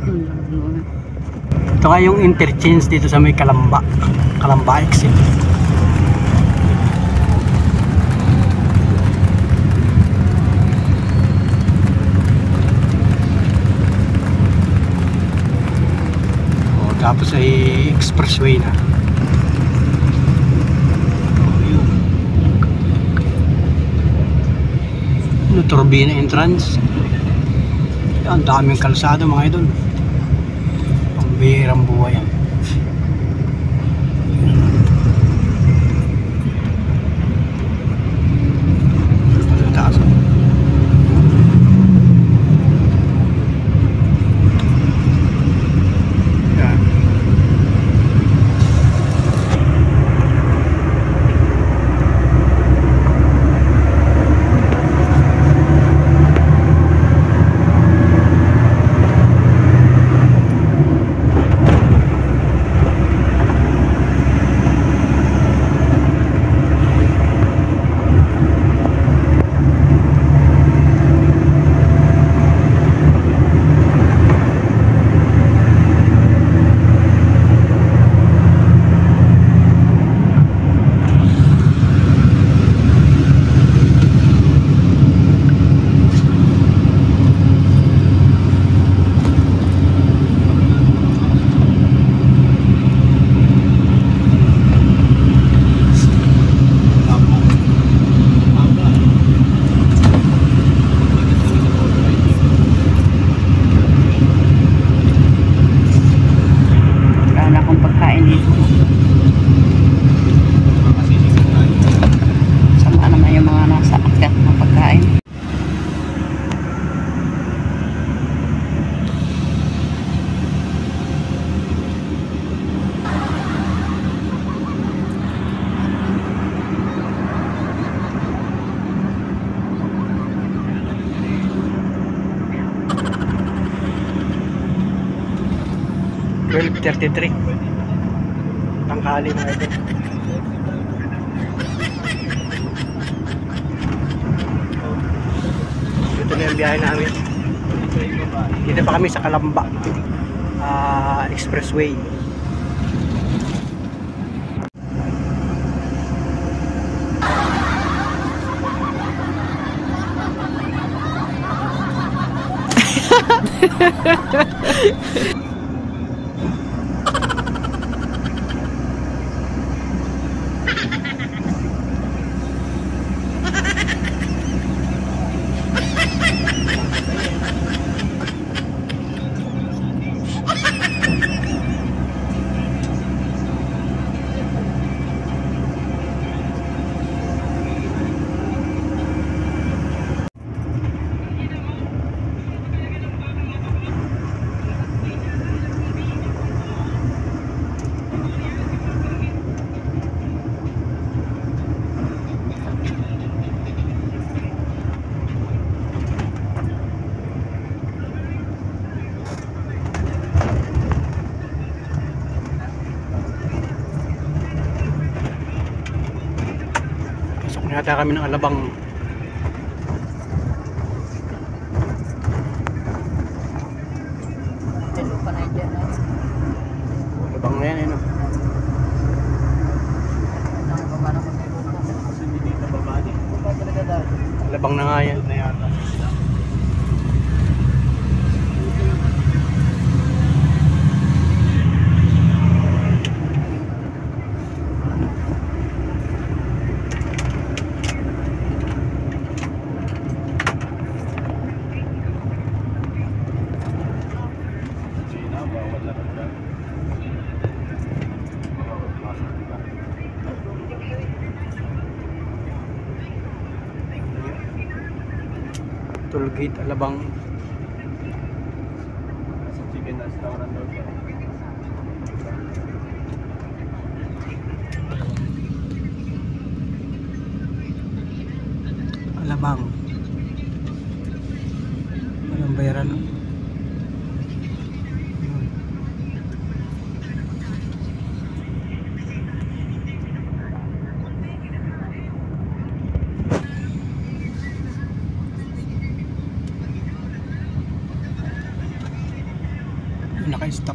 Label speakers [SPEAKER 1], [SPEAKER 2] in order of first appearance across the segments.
[SPEAKER 1] Ito nga yung interchange dito sa may Calamba exit. Tapos ay expressway na. Turbina entrance. Ang daming kalsado mga idol. Ang bihirang buhay yan. .33 tanghali mga ito. Ito na yung biyahe namin. Dito pa kami sa Calamba expressway. Nata kami ng Alabang. Alabang na yan eh, no? Alabang na nga yan. Tollgate Alabang. Chicken restaurant daw. Alabang. Walang bayaran. Naka-stop.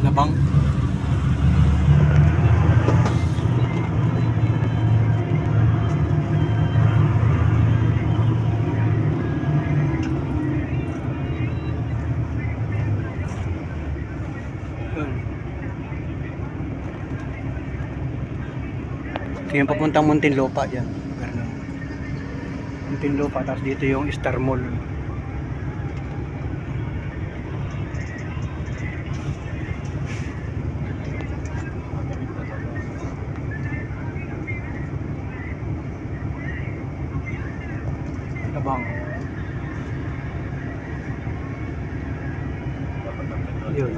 [SPEAKER 1] Alabang. Ito yung papuntang Muntinlupa yan. Muntinlupa, tapos dito yung Star Mall. Alabang. Yun.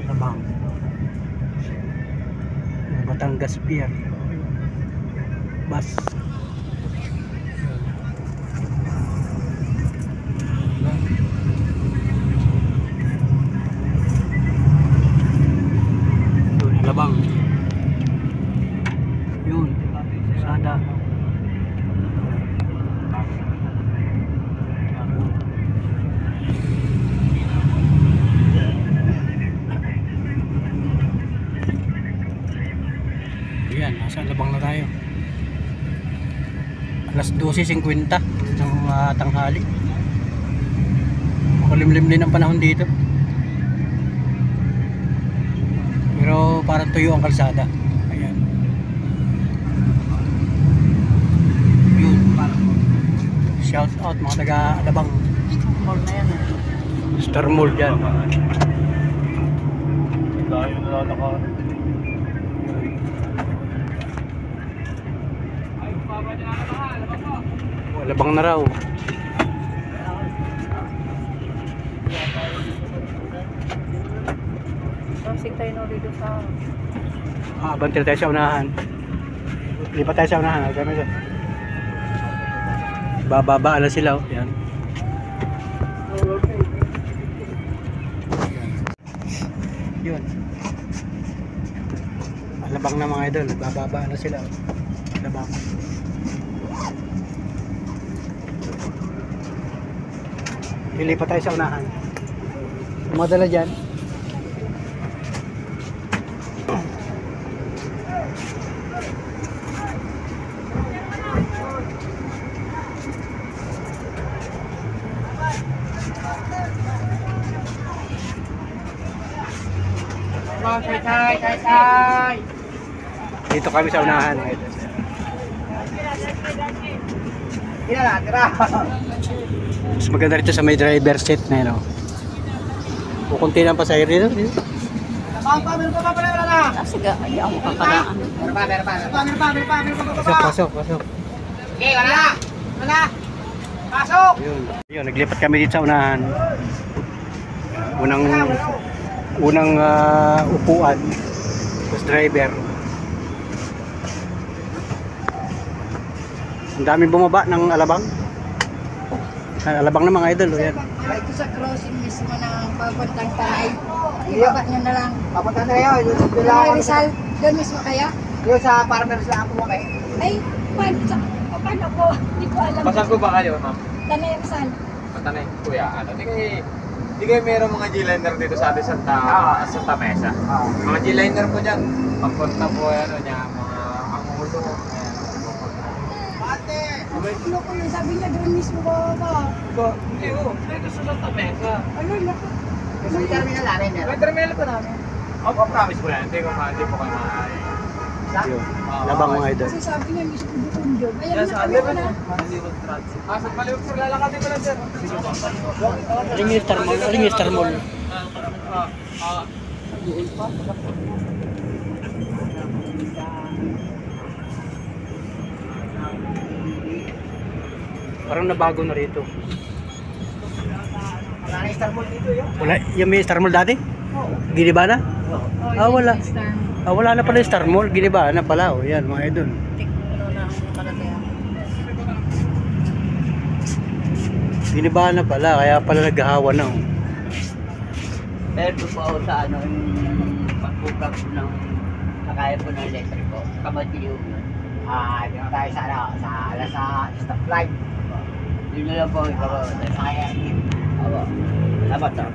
[SPEAKER 1] Alabang. Batangas Pier. Bus. Yun, Alabang. Yun, Sada. Ayan, nasa Alabang na tayo. Alas 12:50 ng tanghali. Makulimlim din ang panahon dito. Pero parang tuyo ang kalsada. Ayan. Yun, parang shout out mga taga Alabang. Mall na yan. Star Mall dyan.
[SPEAKER 2] Tayo nalalakaran.
[SPEAKER 1] Alabang na raw.
[SPEAKER 3] Crossing tayo na dito sa...
[SPEAKER 1] Abantil tayo sa unahan. Lipat tayo sa unahan. Bababa na sila. Yan. Yun. Alabang na mga idol. Bababa na sila. Alabang. Lilipat tayo sa unahan. Madala dyan. Dito kami sa unahan. Mas maganda rito sa may driver seat na yun. Kukunti lang pa sa area dito.
[SPEAKER 3] Sige, ayaw mo kakaraan.
[SPEAKER 1] Pasok.
[SPEAKER 4] Okay, wala. Pasok!
[SPEAKER 1] Yun, naglipat kami dito sa unahan. Unang upuan. Tapos driver. Ang daming bumaba ng Alabang. Alabang na mga idol. Yan.
[SPEAKER 3] Ito sa crossing mismo ng papuntang Tanay. Ibaba nyo na lang.
[SPEAKER 4] Papunta na yun.
[SPEAKER 3] Tanay Rizal, doon mismo kaya?
[SPEAKER 4] Yung sa farmers lang ako kayo.
[SPEAKER 3] Ay, paano po? Hindi ko alam.
[SPEAKER 2] Pasan ko ba kayo, ma'am?
[SPEAKER 3] Tanay Rizal.
[SPEAKER 2] Patanay, kuya. Di kayo meron mga G-liner dito sa atin Santa Mesa. Mga G-liner po dyan. Pagpunta po niya, mga angulo.
[SPEAKER 3] Ano ko yun? Sabi niya doon mismo ba?
[SPEAKER 2] Hindi o, dito sa Santa Mesa.
[SPEAKER 3] Ano na?
[SPEAKER 4] Kasi may terminal namin.
[SPEAKER 2] May terminal pa namin. Opo, promise po yan. Hindi po kayo maaari.
[SPEAKER 1] Yun. Alabang mga idol.
[SPEAKER 3] Kasi sabi niya mismo doon doon. Ayan na
[SPEAKER 2] Sa
[SPEAKER 3] kami
[SPEAKER 2] Aliwag
[SPEAKER 3] na.
[SPEAKER 2] sa Maliwag sir, lalakadin ko lang sir.
[SPEAKER 1] Aling yung Star Mall. Aling yung Star Mall. Parang nabago na rito.
[SPEAKER 4] Wala na yung Star Mall dito yun.
[SPEAKER 1] Wala, yung may Star Mall dati? Giniba na? Ah, wala. Ah, wala na pala yung Star Mall. Giniba na pala. O yan, mga idol. Giniba na pala. Kaya pala naghahawa na. Oh.
[SPEAKER 5] Pero doon po ako sa ano, yung pagpupag po ng nakaya po ng electric ko. Kamatiyo yun.
[SPEAKER 4] Hindi na tayo sa ano, sa stoplight.
[SPEAKER 5] Yun na lang po, ikaw.
[SPEAKER 4] Kaya,
[SPEAKER 5] Awa. Salamat ah.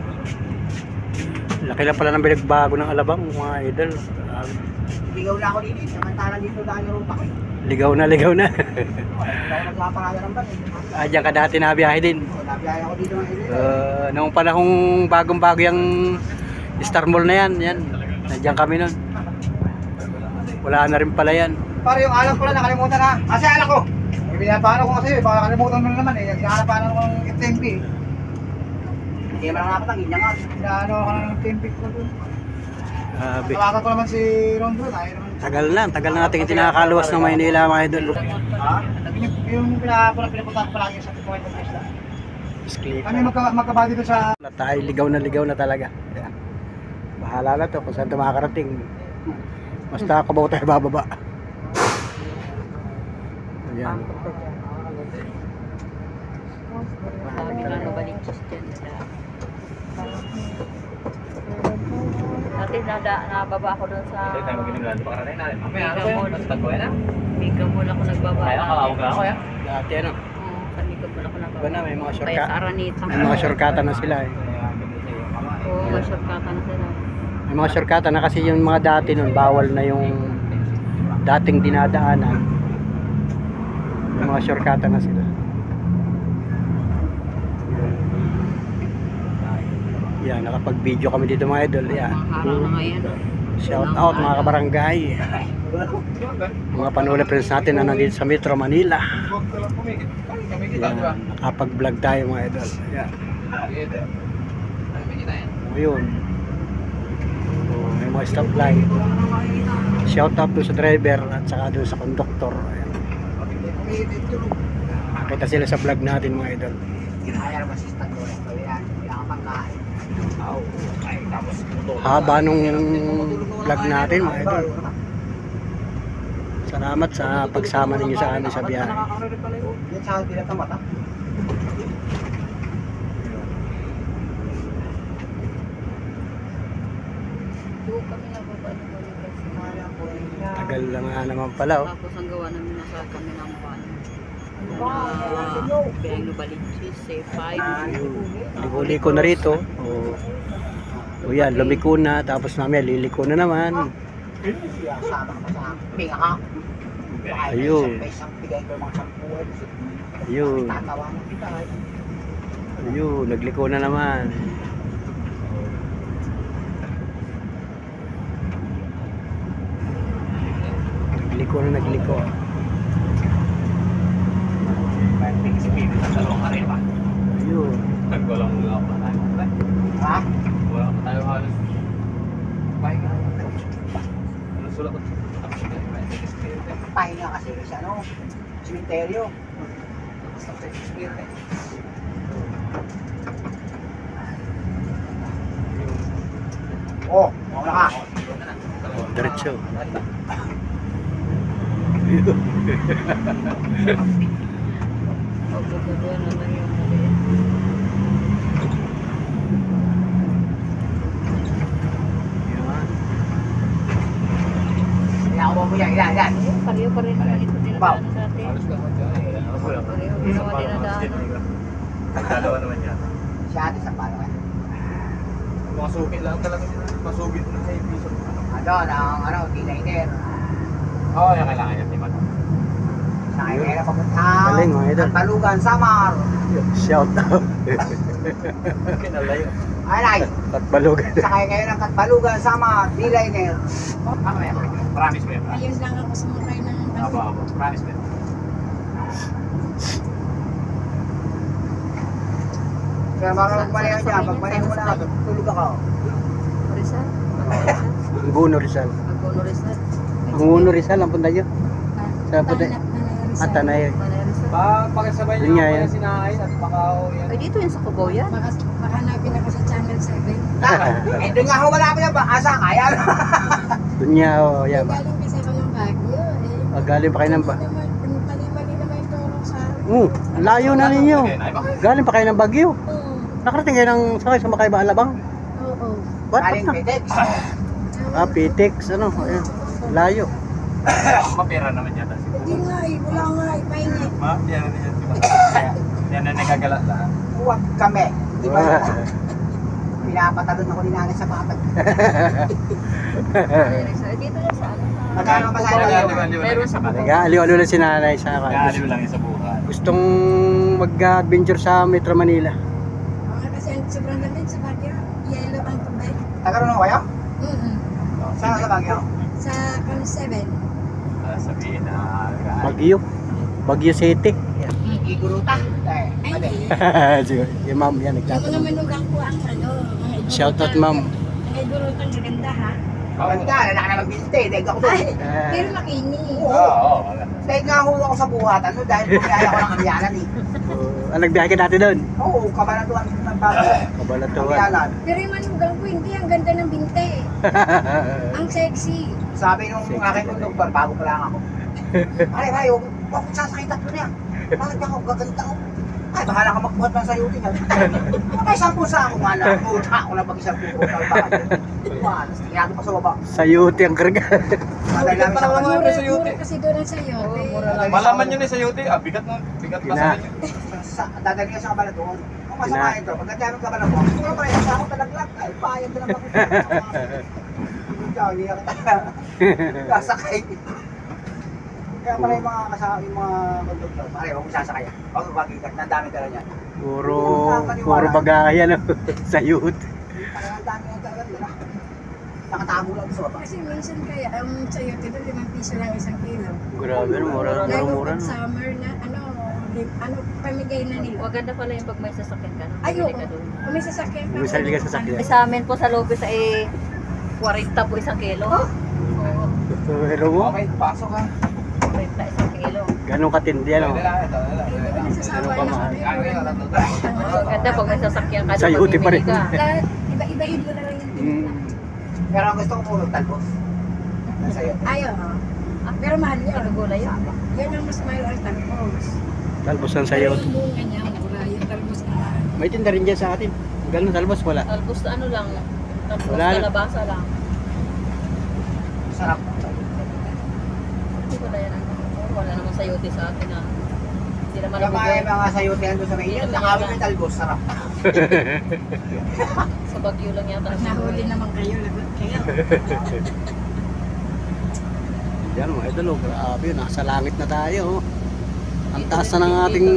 [SPEAKER 1] Laki na pala ng binagbago ng Alabang, mga idol.
[SPEAKER 4] ligaw na ako dito. Samantalang dito dahil yung rupa ko.
[SPEAKER 1] Ligaw na, ligaw na.
[SPEAKER 4] Dahil nagpaparada ng ban.
[SPEAKER 1] Diyan ka dati nabiyahe din.
[SPEAKER 4] Nabiyahe ako dito ng Ilocos.
[SPEAKER 1] Noong panahong bagong-bago yung Star Mall na yan, nandiyan kami nun. Wala na rin pala yan.
[SPEAKER 4] Pare yung alam ko na nakalimutan na. Kasi alam ko. Pinapaano ko kasi, baka nakalimutan mo na naman eh. Hinahanap ko ng FTMP eh. Hindi mo lang napatang, hindi nga. Hinaano ako ng FTMP ko doon. Tawagan ko naman si Ron doon.
[SPEAKER 1] Tagal na natin tinakakaluwas ng Maynila, mga idol.
[SPEAKER 4] Ha? Yung pinapunta ko palagi sa Point of Vista. Kami magkabati doon sa...
[SPEAKER 1] Tayo ligaw na talaga. Yan. Bahala na to kung saan ito makakarating. Basta kabaw tayo bababa. Ayan.
[SPEAKER 3] Dati nababa ako doon sa
[SPEAKER 2] Hindi tayo mag-inilan. Baka natin natin. Mamaya, ano
[SPEAKER 3] Mega
[SPEAKER 2] ba
[SPEAKER 3] Mall.
[SPEAKER 2] yun? Basta ko yan ah.
[SPEAKER 3] Mega Mall ako nagbaba.
[SPEAKER 2] Kaya kalawag na ako yan.
[SPEAKER 1] Dati ano,
[SPEAKER 3] Oo, sa Mega Mall ako nagbaba.
[SPEAKER 1] iba na, may mga
[SPEAKER 3] Kaya
[SPEAKER 1] shortcut.
[SPEAKER 3] sa Araneta.
[SPEAKER 1] May mga shortcutan na sila eh.
[SPEAKER 3] Oo, may shortcut na sila.
[SPEAKER 1] May mga shortcutan na kasi yung mga dati nun, bawal na yung dating dinadaanan. May mga shortcutan na sila. Yan, nakapag-video kami dito mga idol. Yan.
[SPEAKER 3] Mahara na ngayon.
[SPEAKER 1] Shout out mga kabarangay. Mga panula friends natin na nandito sa Metro Manila. Yan, nakapag-vlog tayo mga idol. Yan. Ayun. May mga stoplight. Shout out doon sa driver at saka doon sa conductor. Ayan. Nakita sila sa vlog natin mga idol.
[SPEAKER 4] Kaya naman si Stan ko. Kaya hindi ako pagkain.
[SPEAKER 1] Haba nung vlog natin mga idol. Salamat sa pagsama ninyo sa amin sa biyahe.
[SPEAKER 4] Yan sa hindi na tamata.
[SPEAKER 3] Doon kami nagbaba ng Balikas.
[SPEAKER 1] Tagal lang nga naman pala oh.
[SPEAKER 3] Tapos ang gawa namin nasa kami ng van. Biyang Nubaliches, C5.
[SPEAKER 1] Liko-liko na rito. O yan, lumiko na. Tapos namin, liliko na naman.
[SPEAKER 4] Sama ka sa pinga ka.
[SPEAKER 1] Ayun.
[SPEAKER 4] Isang bigay ko mga sampuan.
[SPEAKER 1] Ayun.
[SPEAKER 4] Tatawanan kita.
[SPEAKER 1] Ayun, nagliko na naman. Nagliko na nagliko. Ayun.
[SPEAKER 2] Nagwalang mga pa tayo.
[SPEAKER 4] Ha?
[SPEAKER 2] Wala pa tayo halos. Pahinga. Ano sulat ko?
[SPEAKER 4] Pahinga kasi sa ano, simenteryo. Oh, wala ka.
[SPEAKER 1] Diretso.
[SPEAKER 3] Pagkagawa na lang yung
[SPEAKER 1] Yan.
[SPEAKER 4] Kaya ako mo yan, yan.
[SPEAKER 3] pareho pa rin naman ito dinadaanan sa atin.
[SPEAKER 2] Halos naman dyan.
[SPEAKER 3] Pareho din naman dinadaanan.
[SPEAKER 2] Dalawa naman yan.
[SPEAKER 4] Siya ate sa palo yan.
[SPEAKER 2] Mga sugit lang talaga yun. Masugit na sa episode.
[SPEAKER 4] Ano, D-liner.
[SPEAKER 2] Oo, yung kailangan yan. Diba?
[SPEAKER 4] Sa kaya papuntang
[SPEAKER 1] Galing, mga idol.
[SPEAKER 4] Balugan, Samar.
[SPEAKER 1] Shout out.
[SPEAKER 2] Kinalayo.
[SPEAKER 4] Ay,
[SPEAKER 1] At balugan.
[SPEAKER 4] sakay kayo ng Katbalugan, Samar, D-liner.
[SPEAKER 2] Promise mo yan.
[SPEAKER 3] Ayun lang ako sumakay ng
[SPEAKER 2] Aba. Promise mo yan.
[SPEAKER 4] Kaya marunong kumain ka dyan, pag manin mo na, tulog ako.
[SPEAKER 3] Rizal.
[SPEAKER 1] Ang Guno Rizal.
[SPEAKER 3] Magkuno Rizal.
[SPEAKER 1] Ang Guno Rizal, ang punta nyo. Sa punta. At Tanay.
[SPEAKER 2] Pagkasabay
[SPEAKER 1] Yun nga
[SPEAKER 2] niyo
[SPEAKER 1] yan.
[SPEAKER 2] ako sinain at Macau yan.
[SPEAKER 3] Ay, dito yan sa Cubao yan.
[SPEAKER 6] Mahanapin ako sa Channel 7.
[SPEAKER 4] Eh, doon nga ako wala ko yan, asa kaya.
[SPEAKER 1] Doon niya, oh, yan.
[SPEAKER 6] Galing kasi ako ng Baguio.
[SPEAKER 1] Galing pa kayo ng
[SPEAKER 6] Mali-mali naman yung turo sa akin.
[SPEAKER 1] ang layo na ninyo.
[SPEAKER 2] Okay, na iba.
[SPEAKER 1] Galing pa kayo ng Baguio.
[SPEAKER 6] Oo.
[SPEAKER 1] Nakarating kayo ng sakay sa Makaiba Alabang.
[SPEAKER 6] Oo.
[SPEAKER 3] Oo.
[SPEAKER 1] What?
[SPEAKER 4] Galing
[SPEAKER 1] What?
[SPEAKER 4] Pitex.
[SPEAKER 1] Ah, Pitex. Ano? Ayan. Layo.
[SPEAKER 2] Mapira naman yata si
[SPEAKER 6] Hindi nga eh, wala nga eh, pahinga.
[SPEAKER 2] Ma, yan na yan si Mama. Yan na nagagalat lang.
[SPEAKER 4] Huwag kami. Di ba?
[SPEAKER 1] Ah.
[SPEAKER 4] Pinapatalon ako ni nanay sa papag.
[SPEAKER 3] Dito lang sa ano.
[SPEAKER 4] Magkano ba sa
[SPEAKER 2] Meron sa mga.
[SPEAKER 1] Nag-aaliw-aliw lang si nanay sa akin.
[SPEAKER 2] Galiw lang yung sa buhay.
[SPEAKER 1] Gustong mag-adventure sa Metro Manila.
[SPEAKER 6] Kasi sobrang lamig sa Baguio. Yellow ang tubig.
[SPEAKER 4] Taga-roon kayo?
[SPEAKER 6] Mm-mm.
[SPEAKER 4] Saan sa Baguio?
[SPEAKER 6] Sa Con 7.
[SPEAKER 2] Sabihin na.
[SPEAKER 1] Baguio. Baguio City.
[SPEAKER 4] Iguruta.
[SPEAKER 6] Ay,
[SPEAKER 4] Mali.
[SPEAKER 1] Si ma'am yan
[SPEAKER 6] yung mga
[SPEAKER 1] nagtatanong.
[SPEAKER 6] manugang ko ang ano. mga idulutan.
[SPEAKER 1] Shoutout, ma'am.
[SPEAKER 6] Ang idulutan, gaganda ha.
[SPEAKER 4] Maganda, lalaki na magbinte. Dahil ako doon.
[SPEAKER 6] Pero makinis.
[SPEAKER 2] Oo.
[SPEAKER 4] Dahil nga ako ako sa buhatan no, dahil kaya ako ng kamyanan eh.
[SPEAKER 1] Nagbiyahe ka dati doon?
[SPEAKER 4] Oo, kabalatuan ng Baguio.
[SPEAKER 1] Kabalatuan.
[SPEAKER 4] Kamyanan.
[SPEAKER 6] Pero yung manugang ko, hindi. Ang ganda ng binte. Ang sexy.
[SPEAKER 4] Sabi nung aking conductor, bago pa lang ako. Ay, huwag akong sasakitan ko niya. Bakit ako gaganda ko? Ay, bahala ka magbuhat ng sayuti niya. Ay, 10 sa ako nga lang. Buta ako na pag-isang pupunta ang bakit. Tingnan pa sa baba.
[SPEAKER 1] Sayuti ang karga.
[SPEAKER 4] Madali lang isang
[SPEAKER 2] Mura
[SPEAKER 6] Mura,
[SPEAKER 2] sa yote.
[SPEAKER 6] mura kasi doon ang sayote.
[SPEAKER 2] Malaman nyo na sa yote. Bigat mo. Bigat pa sa inyo.
[SPEAKER 4] Dadali ka sa kabalatuan. Kung masamahin to, pagkatiyang ng kabalatuan, kung pa rin sa ako talaglag, ay payag na lang ako. Ikaw, hindi na kita sasakay. Kaya pala yung mga kasama, yung mga conductor, pare, huwag mo sasakay. Huwag mo bagigat, ang dami talaga niyan.
[SPEAKER 1] Puro bagayan. Sayuti.
[SPEAKER 4] Parang ang dami yan talaga nila. Nakatago lang sa baba.
[SPEAKER 6] Kasi minsan kaya, ang sayote doon, 5 piso lang 1 kilo.
[SPEAKER 1] Grabe, mura
[SPEAKER 6] Lalo
[SPEAKER 1] mura.
[SPEAKER 6] pag summer na, ano, pamigay na nila.
[SPEAKER 3] Maganda pala yung pag may sasakyan ka.
[SPEAKER 6] Ay,
[SPEAKER 3] Bumili
[SPEAKER 6] oo.
[SPEAKER 3] ka doon.
[SPEAKER 6] Kung may sasakyan ka.
[SPEAKER 1] May sarili ka sasakyan.
[SPEAKER 3] Sa amin po sa Lopez ay 40 po isang kilo. Oo.
[SPEAKER 1] Pero mo,
[SPEAKER 2] Okay, pasok ha.
[SPEAKER 3] 40 isang kilo.
[SPEAKER 1] ganun katindi ano.
[SPEAKER 6] Hindi ko nagsasawa
[SPEAKER 1] Ano pa,
[SPEAKER 6] na
[SPEAKER 1] mahal?
[SPEAKER 6] kami.
[SPEAKER 3] Maganda pag may sasakyan ka.
[SPEAKER 1] Sa yote pa rin.
[SPEAKER 6] Lahat, iba-ibahin mo na lang yung
[SPEAKER 1] Mm.
[SPEAKER 4] Pero ang gusto ko puro talbos. Sa'yo.
[SPEAKER 6] Ayaw. Pero mahal
[SPEAKER 3] Ano
[SPEAKER 6] yun.
[SPEAKER 3] gulay yun?
[SPEAKER 6] Yan ang mas mahal ang talbos.
[SPEAKER 1] Talbos ng
[SPEAKER 6] Pero
[SPEAKER 1] sayot.
[SPEAKER 6] yung bunga niya, mura. Yung talbos na mahal.
[SPEAKER 1] May tinda rin dyan sa atin. Ganun talbos wala.
[SPEAKER 3] Talbos ano lang. Talbos
[SPEAKER 1] Wala na.
[SPEAKER 3] kalabasa lang.
[SPEAKER 4] Sarap.
[SPEAKER 3] Hindi wala yan. Wala naman sayote sa atin ah. Hindi naman
[SPEAKER 4] Kaya mga
[SPEAKER 3] nabubuhay.
[SPEAKER 4] mga sayotehan doon sa Maynila, nakawin may talbos, sarap.
[SPEAKER 3] Sa Baguio lang yata.
[SPEAKER 6] Pag nahuli naman kayo, lagot kayo.
[SPEAKER 1] Yan mga idol, oh, grabe, nasa langit na tayo. Oh. Ang taas na ng ating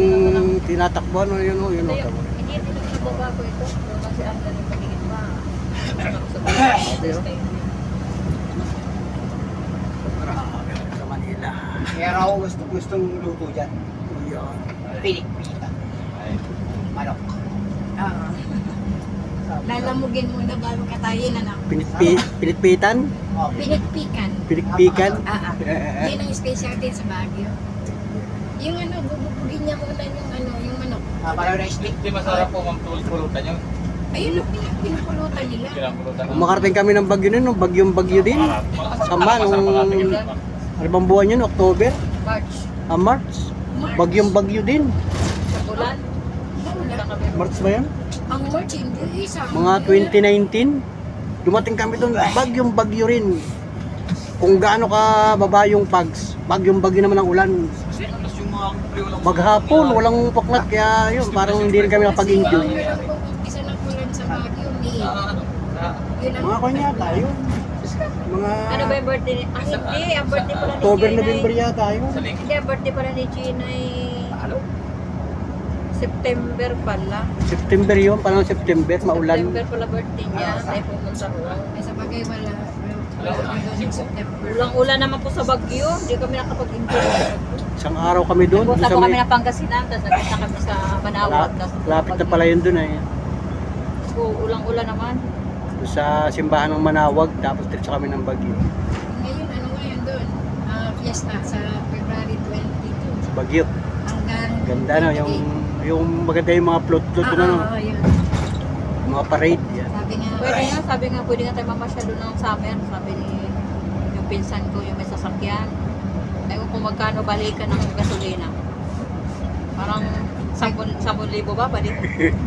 [SPEAKER 1] tinatakbuhan. Oh, yun, oh, yun.
[SPEAKER 3] Hindi,
[SPEAKER 1] Oh.
[SPEAKER 3] hindi nagbabago ito. Doon lang si Angela yung pagiging pa.
[SPEAKER 1] Grabe sa Manila.
[SPEAKER 4] Kaya ako gustong luto dyan.
[SPEAKER 1] Yan.
[SPEAKER 4] Pinikpita. Manok.
[SPEAKER 6] Oo. Lalamugin muna bago katayin, ano?
[SPEAKER 1] Pinitpitan?
[SPEAKER 4] Oh,
[SPEAKER 6] Pinikpikan.
[SPEAKER 1] Pinikpikan?
[SPEAKER 6] Yan ang specialty sa Baguio. Yung ano, bubugin niya muna yung ano, yung manok.
[SPEAKER 4] Palaw na steak.
[SPEAKER 2] Hindi masarap po ang pulutan nyo.
[SPEAKER 6] Ayun ang pinapulutan nila.
[SPEAKER 2] Pinapulutan.
[SPEAKER 1] Makarating kami ng Bagyo nun, no? Bagyo din. Sama nung, ano bang buwan yun? October?
[SPEAKER 3] March.
[SPEAKER 1] March? Bagyo din.
[SPEAKER 3] Sa ulan. Punta kami.
[SPEAKER 1] March ba yan?
[SPEAKER 6] Ang March, hindi. Sa
[SPEAKER 1] Mga 2019. Dumating kami doon, Bagyo rin. Kung gaano ka baba yung pags, Bagyo naman ang ulan. Maghapon, walang paklat, kaya yun, parang hindi rin kami nakapag-enjoy.
[SPEAKER 6] Isa ng ulan sa Baguio, May. Yun ang
[SPEAKER 1] Mga kanya tayo. Mga
[SPEAKER 3] Ano ba yung birthday ni... Ah, hindi. Ang birthday pala ni
[SPEAKER 1] October,
[SPEAKER 3] Gina
[SPEAKER 1] November
[SPEAKER 3] ay-
[SPEAKER 1] yata yun.
[SPEAKER 3] Hindi, ang birthday pala ni Gina ay... September pala.
[SPEAKER 1] September yun, parang September, maulan.
[SPEAKER 3] September pala birthday niya. Tayo pumunta ko.
[SPEAKER 6] Ay, sa bagay wala. Wala doon yung September.
[SPEAKER 3] Ulang-ulan naman po sa Baguio. Hindi kami nakapag-enjoy.
[SPEAKER 1] Isang araw kami doon.
[SPEAKER 3] Punta
[SPEAKER 1] sa
[SPEAKER 3] po kami
[SPEAKER 1] may-
[SPEAKER 3] ng Pangasinan. Tapos nagpunta kami sa Manawag. tapos
[SPEAKER 1] Lapit na pala yun doon eh.
[SPEAKER 3] So, ulang-ulan naman.
[SPEAKER 1] Doon sa simbahan ng Manawag, tapos diretso kami ng Bagyo.
[SPEAKER 6] Ngayon, ano ngayon doon? Fiesta sa February 22.
[SPEAKER 1] Sa Bagyo.
[SPEAKER 6] Hanggang...
[SPEAKER 1] Ganda no, yung maganda yung mga plot na no,
[SPEAKER 6] yun.
[SPEAKER 1] mga parade yan.
[SPEAKER 6] Sabi nga,
[SPEAKER 3] Sabi nga, pwede nga tayo mamasyal doon ng summer. Sabi ni yung pinsan ko, yung may sasakyan. Ewan kung magkano balikan ng gasolina. Parang 10,000 ba? Balik.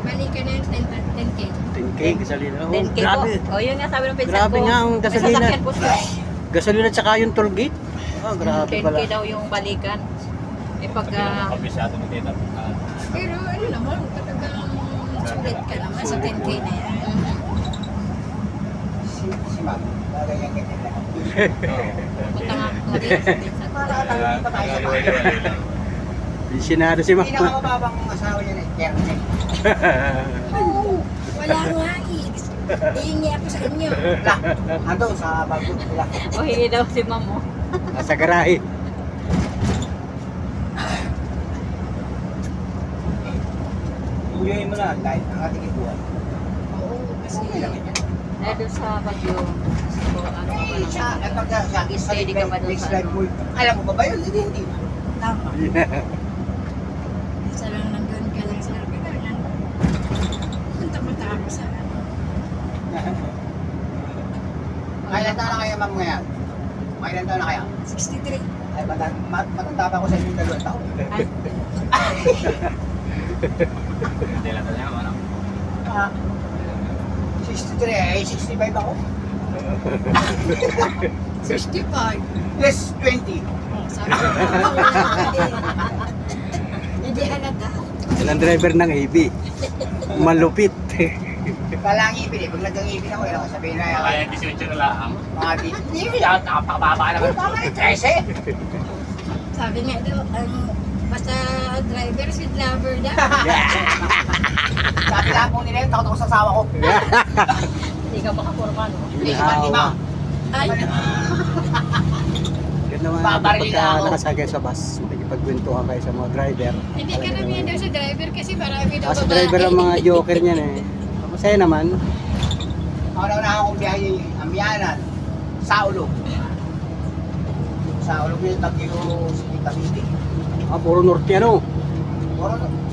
[SPEAKER 6] Balik ka na yung 10K.
[SPEAKER 1] 10K gasolina. Oh,
[SPEAKER 3] 10K po.
[SPEAKER 1] grabe.
[SPEAKER 3] O yun nga sabi ng pinsan
[SPEAKER 1] Grabe
[SPEAKER 3] ko.
[SPEAKER 1] nga ang
[SPEAKER 3] May
[SPEAKER 1] gasolina.
[SPEAKER 3] sasakyan po siya.
[SPEAKER 1] Gasolina tsaka yung toll gate. Oh, grabe
[SPEAKER 3] 10K
[SPEAKER 1] pala.
[SPEAKER 3] daw yung balikan. Eh pag
[SPEAKER 2] Kabisado ni Tita.
[SPEAKER 6] Pero ano naman, talagang sulit ka naman sa 10K na yan.
[SPEAKER 4] Si Ma'am, bagay yung ganyan lang.
[SPEAKER 3] punta nga ako din sa pinsan ko.
[SPEAKER 1] Sinado si Mama.
[SPEAKER 4] Pinakamababang asawa niya na Kernel.
[SPEAKER 6] Oo, wala nga eh. Hihingi ako sa inyo.
[SPEAKER 4] Lah, ando sa bago. Lah.
[SPEAKER 3] O hingi daw si ma'am mo.
[SPEAKER 1] Nasa garahe.
[SPEAKER 4] Uyoyin mo na kahit ang ating ibuwan.
[SPEAKER 6] Oo, kasi
[SPEAKER 4] Okay lang yan.
[SPEAKER 3] Eh doon sa Baguio. So, ano ka ba
[SPEAKER 4] Sa,
[SPEAKER 3] naman?
[SPEAKER 4] pag sa
[SPEAKER 3] Steady ka ba doon sa
[SPEAKER 4] life
[SPEAKER 3] ano?
[SPEAKER 4] mo, alam mo ba ba yun? Hindi.
[SPEAKER 6] tama. Isa lang nandun ka lang sa Arbiganan. Punta-punta ako sa ano.
[SPEAKER 4] Kailan taon na kayo, ma'am, ngayon? Kailan taon na kayo?
[SPEAKER 6] 63.
[SPEAKER 4] Ay, matanda pa ako sa inyong 2 taon.
[SPEAKER 2] Hindi lang niya, ano?
[SPEAKER 4] Ah, 63, eh, 65 ako.
[SPEAKER 6] 65.
[SPEAKER 4] Plus 20.
[SPEAKER 6] Oh, sabi ko. Hindi halata.
[SPEAKER 1] Ilang driver ng AB. Malupit.
[SPEAKER 4] Kala ang ipin eh. Pag nag-ang-ipin ako, yun ako sabihin na
[SPEAKER 2] Kaya 18 na lang.
[SPEAKER 4] mga hindi, napakababa naman. Baka 13.
[SPEAKER 6] Sabi nga daw, basta driver, sweet lover daw.
[SPEAKER 4] Sabi lang po nila yun, takot ako sa asawa ko.
[SPEAKER 3] Hindi ka makaporma, no?
[SPEAKER 4] Hindi ka man lima.
[SPEAKER 6] Ay,
[SPEAKER 1] Yan naman
[SPEAKER 4] Babaril
[SPEAKER 1] pagka
[SPEAKER 4] na ako.
[SPEAKER 1] nakasagay sa bus, makikipagkwentuhan kayo sa mga driver.
[SPEAKER 6] hindi ka namin daw sa driver kasi marami daw
[SPEAKER 1] Kasi driver ang mga joker niyan eh. Masaya naman.
[SPEAKER 4] Ako na akong biyahe, ang biyanan, Saulog. Saulog yun, Tagiro, City, Cavite.
[SPEAKER 1] Ah, puro Nortiano.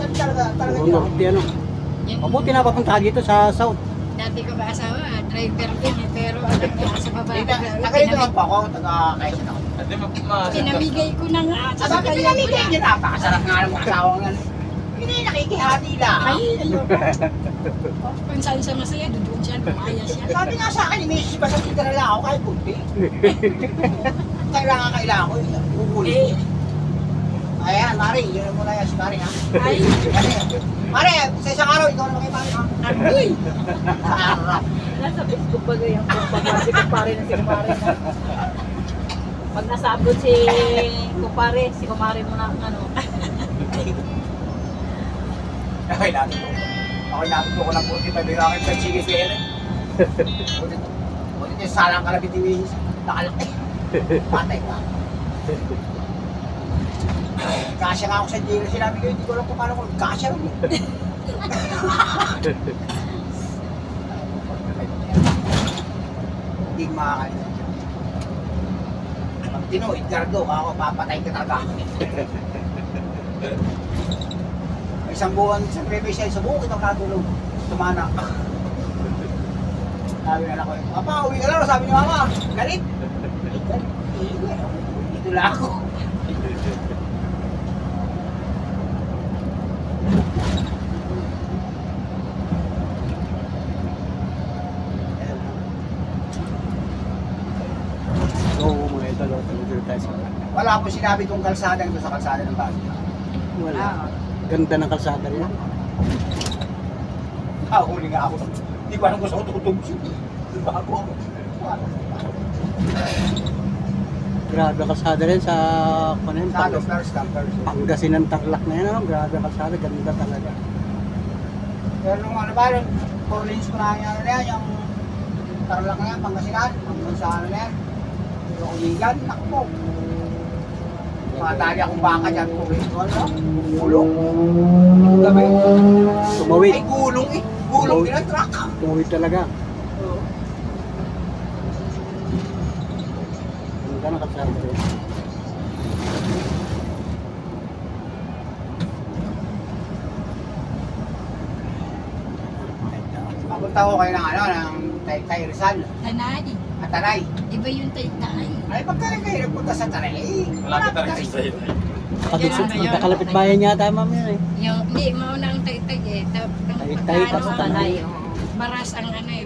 [SPEAKER 4] Talaga
[SPEAKER 1] Puro
[SPEAKER 4] yun.
[SPEAKER 1] Nortiano.
[SPEAKER 6] Yan.
[SPEAKER 1] Mabuti napapunta dito sa South.
[SPEAKER 6] Dati ko ba asawa, driver din eh, pero alam niya sa babae.
[SPEAKER 4] Nagalito lang po ako, taga-Quezon ako.
[SPEAKER 2] At di ba,
[SPEAKER 6] Pinamigay ko na nga.
[SPEAKER 4] Sa bakit pinamigay niyo? Napakasarap nga ng mga asawa nga. Hindi, nakikihati lang.
[SPEAKER 6] Ay, ayoko. Kung saan siya masaya, doon siya, kumaya siya.
[SPEAKER 4] Sabi nga sa akin, ni Mrs. Basta dito na lang ako kahit kunti. Kailangan ko, bubuli. Ayan, Mari, yun muna yan si Mari ha.
[SPEAKER 6] Ay,
[SPEAKER 4] Mari, sa isang araw, ikaw naman kay Mari ha.
[SPEAKER 6] agoy.
[SPEAKER 4] Sarap.
[SPEAKER 3] Nasa Facebook ba ganyan? Pag si kumpare na si kumare na. Pag nasa abroad si kumpare, si kumare mo na ano.
[SPEAKER 4] Okay, natuto. Okay, natuto ko ng puti. Pabirakin sa sige kaya rin. Buti yung salang kalabit ni Mrs. Nakalaki. Patay ka. Kasya nga ako sa Giro. Sinabi ko, hindi ko alam kung paano ko. Kasya rin eh. Hindi makakalimutan. Pag Tino, Edgardo, ako papatay ka talaga. Isang buwan sa previous sa bukid ang natulog. Tumana. Sabi na lang ko, Papa, uwi ka lang. Sabi ni Mama, galit. Dito lang ako.
[SPEAKER 1] So, mga ito, dito tayo sa
[SPEAKER 4] Wala po sinabi kong kalsada nito sa kalsada ng Baguio.
[SPEAKER 1] wala. Ganda ng kalsada niya.
[SPEAKER 4] Huli nga ako. Hindi ko alam kung saan ko tutugsin. Bago ako.
[SPEAKER 1] Grabe ang kalsada rin sa kunin.
[SPEAKER 4] Sado, first come, first.
[SPEAKER 1] Pangasinan Tarlac na yan. Ano? Grabe ang kalsada. Ganda talaga.
[SPEAKER 4] Pero nung ano ba, 4 lanes ko na yan, yung Tarlac na yan, Pangasinan, hanggang sa ano na yan. Yung Uligan, nakpo. Matali akong baka dyan, gulong. Gabi.
[SPEAKER 1] Tumawid.
[SPEAKER 4] Ay, gulong eh. Gulong din ang truck.
[SPEAKER 1] Tumawid talaga. Ganda ng kalsada rin.
[SPEAKER 4] Papunta ko kayo ng ano, ng Taytay Rizal,
[SPEAKER 6] Tanay.
[SPEAKER 4] at Taray.
[SPEAKER 6] Iba yung tay-tay.
[SPEAKER 4] Ay, pagka kayo nagpunta sa Taray, eh,
[SPEAKER 2] Malapit
[SPEAKER 4] malapit
[SPEAKER 2] na rin
[SPEAKER 4] na
[SPEAKER 2] sa
[SPEAKER 4] rin.
[SPEAKER 1] Magkakalapit bayan yata ma'am yun eh.
[SPEAKER 6] Yung, hindi, mauna ang Taytay eh.
[SPEAKER 1] Taytay, tapos Tanay.
[SPEAKER 6] Baras ang ano eh.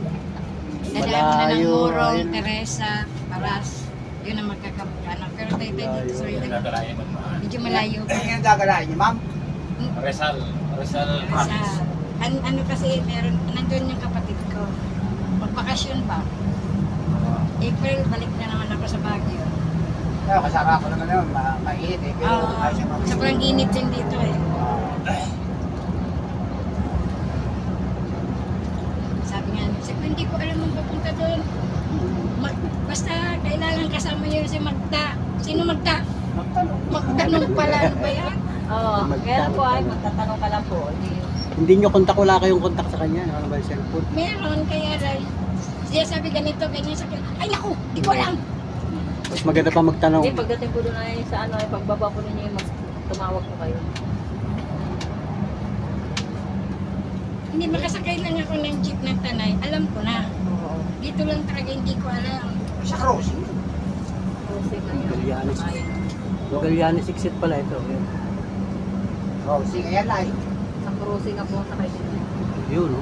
[SPEAKER 6] Dadaan mo na ng
[SPEAKER 1] Malayo,
[SPEAKER 6] Morong,
[SPEAKER 1] ayun.
[SPEAKER 6] Teresa, Baras. Yun ang magkakapano. Pero Taytay dito sa Rizal.
[SPEAKER 2] Nagagalayan ng mga
[SPEAKER 6] Medyo malayo.
[SPEAKER 4] Ano yung gagalain niyo, ma'am?
[SPEAKER 2] Rizal
[SPEAKER 6] Sa,
[SPEAKER 2] province.
[SPEAKER 6] ano kasi, meron, nandun yung kapatid ko. Magbakasyon ba? April, balik na naman ako sa Baguio.
[SPEAKER 4] Kaya kasama ko naman yun, mainit eh. Pero ayos siya ma'am.
[SPEAKER 6] Sobrang init din dito eh. Sabi nga, sabi, hindi ko alam ang papunta doon. Basta kailangan kasama niyo si Magda. Sino Magda? Magtanong pala, ano ba yan?
[SPEAKER 3] Oo, kaya po ay magtatanong ka lang po.
[SPEAKER 1] Hindi nyo kontak, wala kayong kontak sa kanya. Ano ba yung cellphone?
[SPEAKER 6] Meron, kaya lang. Siya sabi ganito, ganyan sa akin. Ay naku, di ko alam.
[SPEAKER 1] Mas maganda pa magtanong.
[SPEAKER 3] Hindi, pagdating po doon ay sa ano, ay pagbaba po ninyo, tumawag po kayo.
[SPEAKER 6] Hindi makasakay lang ako ng jeep ng Tanay. Alam ko na.
[SPEAKER 3] Oo.
[SPEAKER 6] Dito lang talaga hindi ko alam.
[SPEAKER 4] Sa crossing.
[SPEAKER 3] Crossing na yun.
[SPEAKER 1] Galianis.
[SPEAKER 3] Ayun.
[SPEAKER 1] Galianis exit pala ito.
[SPEAKER 4] Crossing, ayan lang.
[SPEAKER 3] Sa crossing na po sa kayo.
[SPEAKER 1] Yun, no?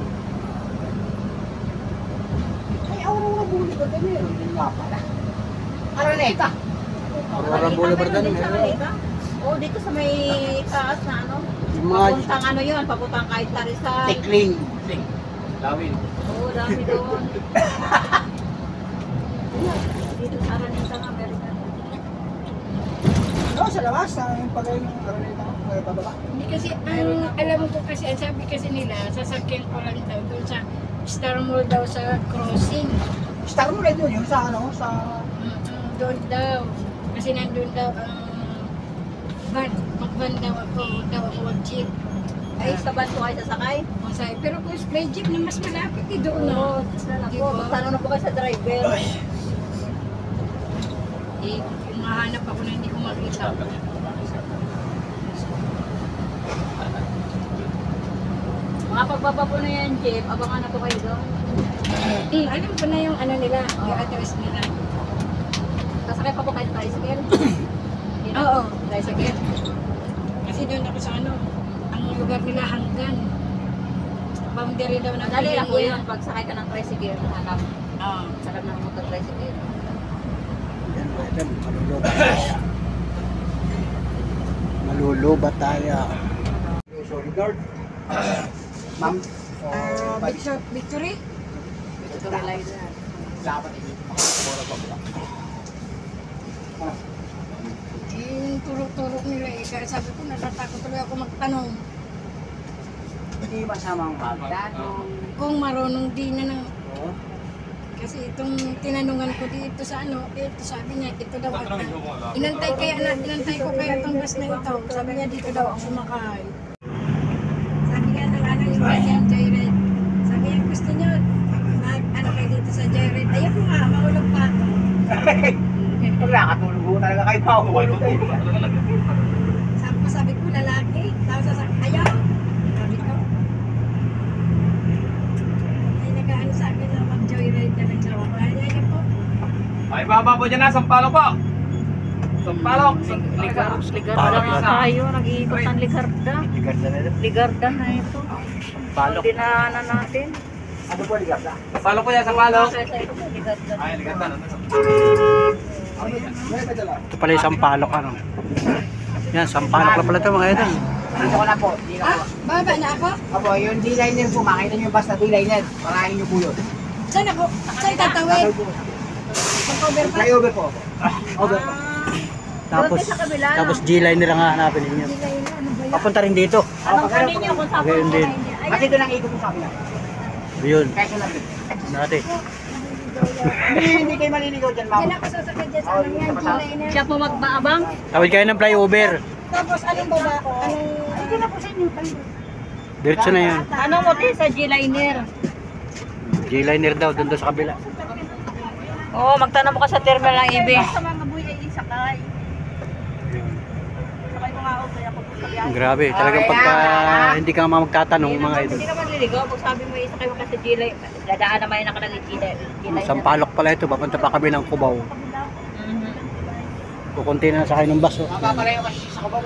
[SPEAKER 4] Ay, Aurora Boulevard na meron din nga pala. Araneta.
[SPEAKER 1] Aurora Boulevard na
[SPEAKER 3] Dito sa
[SPEAKER 1] meron.
[SPEAKER 3] Manila? Oo, dito sa may taas na ano.
[SPEAKER 1] Yung mga
[SPEAKER 3] Papuntang ano yun, papuntang kahit Tarizal.
[SPEAKER 4] Tikling.
[SPEAKER 2] Lawin.
[SPEAKER 3] Oo, dami doon. Dito sa Araneta nga, meron na.
[SPEAKER 4] Oo, sa labas. Yung pagay ng Araneta. Pababa.
[SPEAKER 6] Hindi kasi, ang alam ko kasi, ang sabi kasi nila, sasakyan ko lang daw doon sa Star Mall daw sa crossing.
[SPEAKER 4] Star mo rin yun, yung sa ano, sa...
[SPEAKER 6] Doon daw. Kasi nandun daw ang van. Mag-van daw ako mag-jeep.
[SPEAKER 3] Ay, sa van po kayo sasakay?
[SPEAKER 6] Masay. Pero kung may jeep na mas malapit eh doon na.
[SPEAKER 3] Oo, na lang po. Magtanong na po kayo sa driver.
[SPEAKER 6] Eh, mahanap ako na hindi ko makita.
[SPEAKER 3] Mga pagbaba po na yan, jeep, abangan na po kayo doon.
[SPEAKER 6] Alam ko na yung ano nila, yung address nila.
[SPEAKER 3] Sasakay pa po kayo sa tricycle?
[SPEAKER 6] Oo.
[SPEAKER 3] Tricycle?
[SPEAKER 6] Kasi doon ako sa ano, ang lugar nila hanggan. Boundary daw ng
[SPEAKER 3] Madali lang po
[SPEAKER 6] Pilipinas.
[SPEAKER 3] yun. Pag sakay ka ng tricycle, hanap.
[SPEAKER 6] Oo.
[SPEAKER 3] Sakay ng motor-tricycle.
[SPEAKER 1] Yan, madam. Malulubat tayo. Malulubat tayo.
[SPEAKER 4] Sorry, guard. Ma'am.
[SPEAKER 6] Victory?
[SPEAKER 3] Ito realize na.
[SPEAKER 4] Dapat hindi.
[SPEAKER 6] Yung turok-turok nila eh. Kaya sabi ko, natatakot tuloy ako magtanong.
[SPEAKER 4] Hindi masamang magtanong.
[SPEAKER 6] Kung marunong din na ng...
[SPEAKER 4] Oo.
[SPEAKER 6] Kasi itong tinanungan ko dito sa ano, ito sabi niya, ito daw at inantay ko kaya itong bus na ito. Sabi niya dito daw ako sumakay. Sabi niya ng ano yung ganyan, Joyride. Sabi niya, gusto niyo, ano kayo dito sa Joyride. Ayun ko nga, maulog pa ako.
[SPEAKER 4] Wala, katulog ko talaga kayo. Mahulog kayo.
[SPEAKER 6] Sabi ko, lalaki. Tapos ayaw. Sabi ko. Ay, nag-ano sa akin na mag-joyride na lang siya. Kaya po.
[SPEAKER 2] Ay, baba po dyan na. Sampalok po. Sampalok.
[SPEAKER 3] Ligarda nga tayo. Nag-iikot ng Ligarda.
[SPEAKER 1] Ligarda na ito.
[SPEAKER 3] Ligarda na ito.
[SPEAKER 1] Palok.
[SPEAKER 3] Dinaanan natin.
[SPEAKER 4] Ano po, Ligarda?
[SPEAKER 2] Sampalok po yan. Sampalok.
[SPEAKER 3] Kaya sa ito, Ligarda.
[SPEAKER 2] Ay, ligat na.
[SPEAKER 1] Ito pala yung sampalok, ano. Yan, sampalok na pala ito mga idol.
[SPEAKER 4] Dito ko na po. Dito ko.
[SPEAKER 6] Baba na ako?
[SPEAKER 4] Opo, yung D-liner po. Makita niyo yung bus na D-liner. Parahin niyo po yun.
[SPEAKER 6] Saan ako? Saan tatawid? Mag-overpass?
[SPEAKER 4] Flyover po. Over po.
[SPEAKER 1] Tapos,
[SPEAKER 3] Doon sa kabila.
[SPEAKER 1] tapos G-liner ang hahanapin ninyo.
[SPEAKER 6] Ano ba yan?
[SPEAKER 1] Papunta rin dito.
[SPEAKER 3] Anong kanin niyo kung saan po
[SPEAKER 1] Ayun din.
[SPEAKER 3] kayo?
[SPEAKER 4] Kasi doon ang ikot po sa akin.
[SPEAKER 1] Yun,
[SPEAKER 4] Kaya lang.
[SPEAKER 1] dati.
[SPEAKER 4] Hindi kayo maliligaw dyan, ma'am.
[SPEAKER 6] Diyan ako sasakay dyan sa ano yan, G-liner.
[SPEAKER 3] Siya po magbaabang.
[SPEAKER 1] Tawid kayo ng flyover.
[SPEAKER 6] Tapos anong baba? Anong...
[SPEAKER 4] Hindi na po sa inyo.
[SPEAKER 1] Diretso na yun.
[SPEAKER 3] Anong motel sa G-Liner?
[SPEAKER 1] G-liner daw, doon daw sa kabila.
[SPEAKER 3] Oo, magtanong mo ka sa terminal ng EB.
[SPEAKER 6] Sa mga buhay ay isakay. Sakay ko nga ako, kaya ako sa biyahe.
[SPEAKER 1] Grabe, talagang pagka hindi ka magtatanong mga idol.
[SPEAKER 3] Hindi naman liligaw. Pag sabi mo isa kayo ka sa G-Liner, dadaan naman yung nakalagay G-Liner.
[SPEAKER 1] Sampalok pala ito, papunta pa kami ng Cubao. Kukunti na sakay ng bus. Oh.
[SPEAKER 4] Mapapalayo kasi sa kabaw.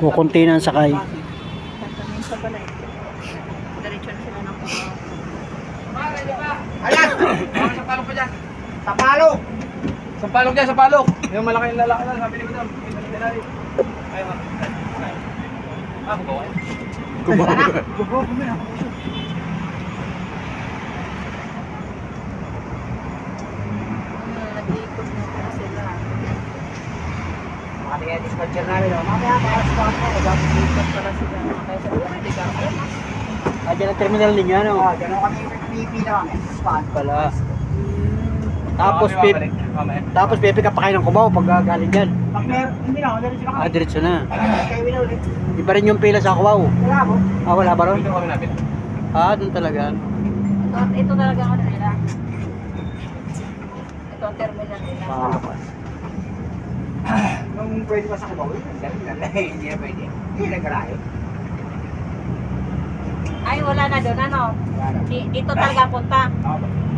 [SPEAKER 1] Kukunti na sakay.
[SPEAKER 3] Tatamisa pala eh. Diretso na sila ng Cubao.
[SPEAKER 4] Ayan! Sampalok pa dyan. Sampalok!
[SPEAKER 2] Sampalok dyan, sampalok! Yung malaking lalaki na, sabi ni Madam. Ayaw nga. Kubaw eh.
[SPEAKER 4] Kubaw mo na.
[SPEAKER 3] Nag-iikot na po sila.
[SPEAKER 4] Makatiga dispatcher namin. Mamaya makasipag ko.
[SPEAKER 3] Nag-iikot pala sila. Kaya sa ulo, hindi ka ako.
[SPEAKER 1] Dyan ang terminal ninyo, ano?
[SPEAKER 4] Ganun kami pipila kami. Spot.
[SPEAKER 1] Pala. Tapos pipick up pa kayo ng Cubao pag galing dyan.
[SPEAKER 4] Pag meron, hindi na. Diretso na kami.
[SPEAKER 1] Diretso na.
[SPEAKER 4] Kayo wala ulit.
[SPEAKER 1] Iba rin yung pila sa Cubao.
[SPEAKER 4] Wala po.
[SPEAKER 1] Wala ba ron?
[SPEAKER 2] Dito kami napit.
[SPEAKER 1] Doon talaga.
[SPEAKER 3] Ito talaga ano nila. Ito ang terminal nila.
[SPEAKER 4] Nung pwede pa sa kabaw, hindi na pwede. Hindi na karayo.
[SPEAKER 3] Ay, wala na doon, ano? Dito talaga punta.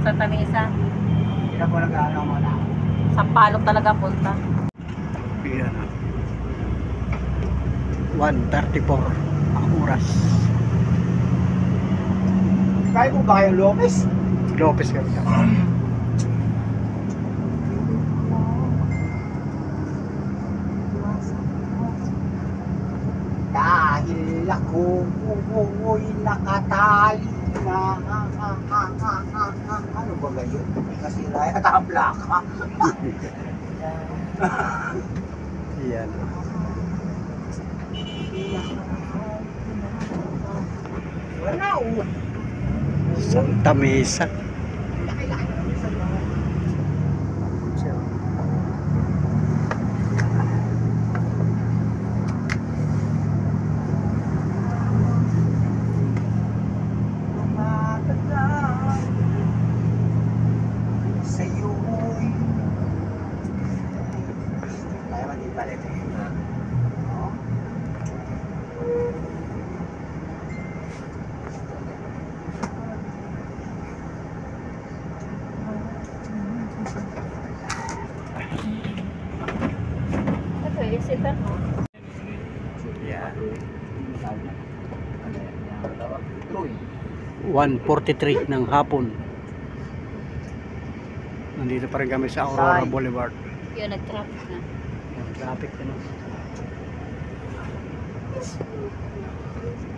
[SPEAKER 3] Santa Mesa.
[SPEAKER 4] Hindi na po nag-ano muna.
[SPEAKER 3] Sampalok talaga punta.
[SPEAKER 1] Yan. 1:34 ang oras.
[SPEAKER 4] Kaya po ba kayo Lopez?
[SPEAKER 1] Lopez kami.
[SPEAKER 4] Dahil ako bumoy nakatali na ano ba gayon? Kasi raya ka plaka.
[SPEAKER 1] Yan.
[SPEAKER 4] Wala o.
[SPEAKER 1] Santa Mesa.
[SPEAKER 4] Sa'yo'y kaya man din palit eh.
[SPEAKER 3] Ito eh, isipan mo.
[SPEAKER 1] Yan. 1:43 ng hapon. Nandito pa rin kami sa Aurora Boulevard.
[SPEAKER 3] Yun, nag-traffic na.
[SPEAKER 1] Yung traffic na.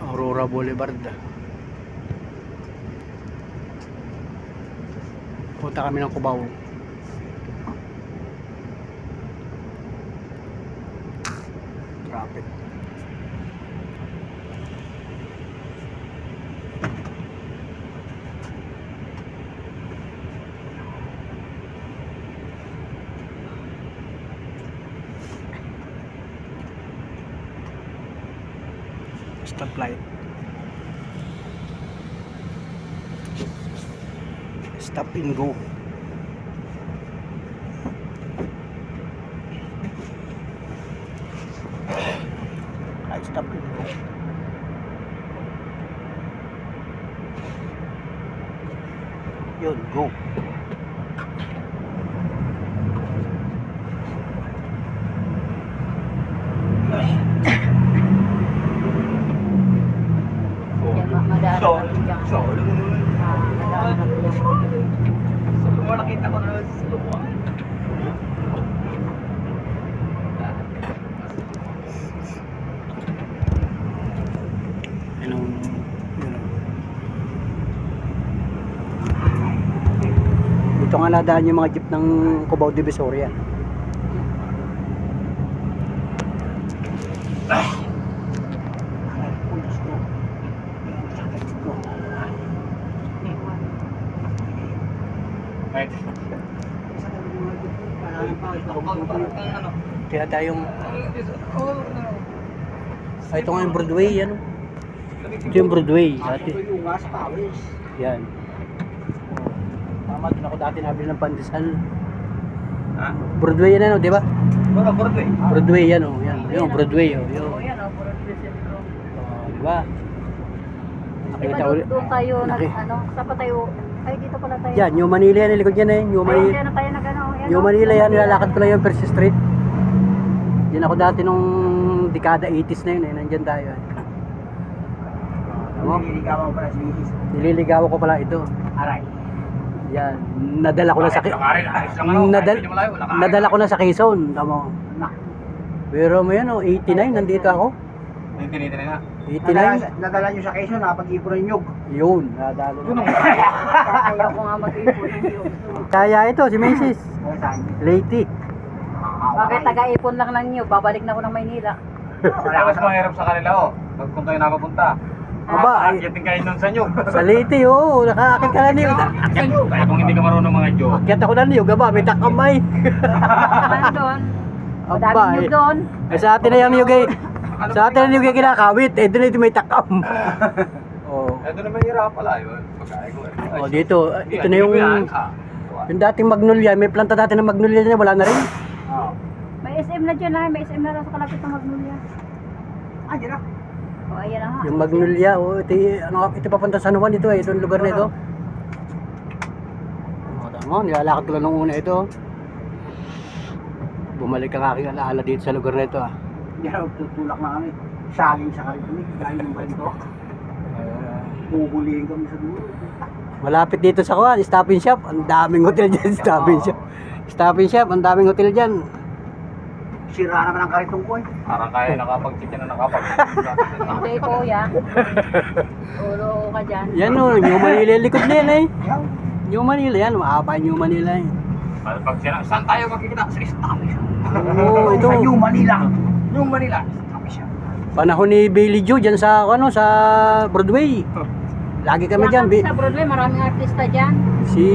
[SPEAKER 1] Aurora Boulevard. Punta kami ng Cubao. Traffic. Stoplight. Stop and go. I stop and go. Yun, go.
[SPEAKER 3] Madaan natin dyan. Madaan natin dyan.
[SPEAKER 2] Nakita ko na sa luwa.
[SPEAKER 1] Anong, dito nga nadaan yung mga jeep ng Cubao Divisoria. Kaya tayong ito nga yung Broadway, ano? Ito yung Broadway dati. Yan. Tama, doon ako dati nabili ng pandesal. Broadway yan, ano, di ba?
[SPEAKER 2] Broadway.
[SPEAKER 1] Broadway yan, oh. Yan, yung Broadway, oh. Yun.
[SPEAKER 3] Yan o, Broadway Centro.
[SPEAKER 1] Di ba?
[SPEAKER 3] Diba doon tayo ano, saan pa tayo, ay dito pala tayo.
[SPEAKER 1] Yan, New Manila yan, likod yan eh. New
[SPEAKER 3] Ay,
[SPEAKER 1] Manila.
[SPEAKER 3] dyan na tayo nag ano, yan.
[SPEAKER 1] New Manila yan, nilalakad ko lang yung Percy Street. Yan ako dati nung dekada 80s na yun eh, nandyan tayo eh.
[SPEAKER 4] Nililigawan mo pala si Isis.
[SPEAKER 1] Nililigawan ko pala ito.
[SPEAKER 4] Aray.
[SPEAKER 1] Yan, nadala ko na sa nadala ko na sa Quezon, tamo. Pero mo yan oh, 89 nandito ako.
[SPEAKER 2] Yung tinitinay na.
[SPEAKER 1] 89.
[SPEAKER 4] Nadala nyo sa Quezon, nakapag-ipon ng nyug.
[SPEAKER 1] Yun, nadalo.
[SPEAKER 3] Kaya ko nga mag-ipon ng yun.
[SPEAKER 1] Kaya ito si Mrs. Lady.
[SPEAKER 3] Bakit taga-ipon lang ng niyo? Babalik na ako ng Maynila.
[SPEAKER 2] Wala kasi mahirap sa kanila oh. Kung kayo napapunta.
[SPEAKER 1] Aba, ay,
[SPEAKER 2] Akyatin kayo nun sa nyug.
[SPEAKER 1] sa Leyte oh, nakakakit ka na niyo.
[SPEAKER 2] Kaya kung hindi ka marunong mga joke.
[SPEAKER 1] Akyat ako na niyo, gaba, may takamay.
[SPEAKER 3] Saan doon? Madami
[SPEAKER 1] Aba,
[SPEAKER 3] niyo
[SPEAKER 1] eh.
[SPEAKER 3] doon.
[SPEAKER 1] Eh, sa atin na yung yugay. Sa atin na yung yugay kinakawit, eh doon ito may takam. Oh.
[SPEAKER 2] Eh doon naman hirap pala yun. Pagkain ko eh.
[SPEAKER 1] Oh, dito, ito na yung dating Magnolia, may planta dati ng Magnolia na wala na rin.
[SPEAKER 3] May SM na dyan, may SM na lang sa kalapit ng Magnolia.
[SPEAKER 4] Ah, dyan na.
[SPEAKER 3] O, ayan na nga.
[SPEAKER 1] Yung Magnolia, oh, ito papunta sa San Juan ito eh, itong lugar na ito. Oh, tama, nilalakad ko lang nung una ito. Bumalik ang aking alaala dito sa lugar na ito ah.
[SPEAKER 4] Diyan, tutulak na kami. Saging sa Karipunik, dahil yung ganito. Puhulihin kami sa dulo.
[SPEAKER 1] Malapit dito sa Kuan, Stop and Shop. Ang daming hotel dyan, Stop and Shop. Stop and Shop, ang daming hotel dyan.
[SPEAKER 4] Sira naman ang karitong ko eh.
[SPEAKER 2] Parang kaya nakapag-chicken na nakapag.
[SPEAKER 3] Hindi po yan. Ulo ka dyan.
[SPEAKER 1] Yan o, New Manila yung likod na yan eh. New Manila yan, mahaba yung New Manila eh.
[SPEAKER 2] Pag saan tayo makikita? Sa establish.
[SPEAKER 1] Oo, ito.
[SPEAKER 4] Sa New Manila. New Manila.
[SPEAKER 1] Panahon ni Billy Joe dyan sa, ano, sa Broadway. Lagi kami dyan.
[SPEAKER 3] Sa Broadway, maraming artista dyan.
[SPEAKER 1] Si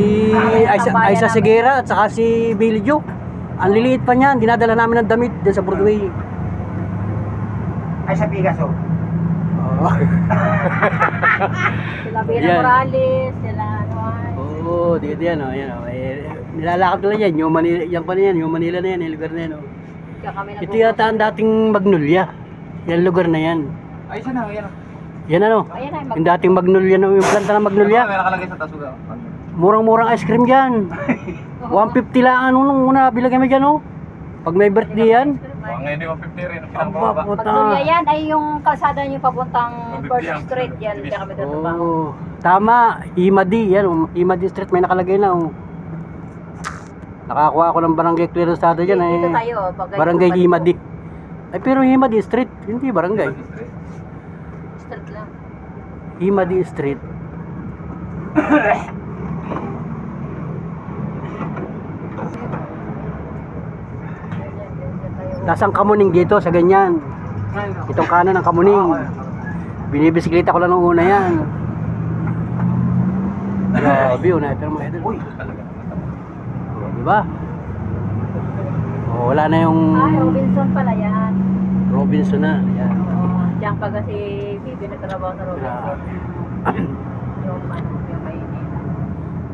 [SPEAKER 1] Aiza Seguera at saka si Billy Joe. Ang liliit pa niyan, dinadala namin ng damit dyan sa Broadway.
[SPEAKER 4] Ay, sa Picasso.
[SPEAKER 1] Oo.
[SPEAKER 3] Sila Bira
[SPEAKER 1] Yan.
[SPEAKER 3] Morales, sila ano ay.
[SPEAKER 1] Oo, dito yan o. Yan, oh. Eh, nilalakad ko lang yan. New Manila, yan pa na yan. New Manila na yan, yung lugar na yan. Oh.
[SPEAKER 3] Kaya kami
[SPEAKER 1] Ito yata ang dating Magnolia. Yan lugar na yan.
[SPEAKER 2] Ay, saan na? Yan.
[SPEAKER 1] Yan ano?
[SPEAKER 3] Ayan ay,
[SPEAKER 1] Yung dating Magnolia, yung planta ng Magnolia.
[SPEAKER 2] May nakalagay sa tasuga.
[SPEAKER 1] Murang-murang ice cream dyan. 150 lang ano nung una bilagay mo dyan oh. Pag may birthday yan.
[SPEAKER 2] Ngayon di 150 rin.
[SPEAKER 1] Aba,
[SPEAKER 3] Magnolia yan ay yung kalsada niyo papuntang First Street yan. Diyan kami trabaho.
[SPEAKER 1] Oh, tama. Himadi yan oh. Himadi Street may nakalagay na oh. Nakakuha ako ng barangay clearance dito dyan
[SPEAKER 3] Dito
[SPEAKER 1] eh.
[SPEAKER 3] tayo.
[SPEAKER 1] Barangay Himadi. Ay pero Himadi Street, hindi barangay.
[SPEAKER 3] Street lang.
[SPEAKER 1] Himadi Street. Nasang Kamuning dito sa ganyan. Itong kanan ng Kamuning. Binibisikleta ko lang nung una yan. Grabe yun na. Pero mga idol. Uy. Diba? Oh, wala na yung
[SPEAKER 3] Ay, Robinson pala yan.
[SPEAKER 1] Robinson na. Yan.
[SPEAKER 3] Oo. Diyan pag si Bibi nagtrabaho sa Robinson. Yung ano, yung Maynila.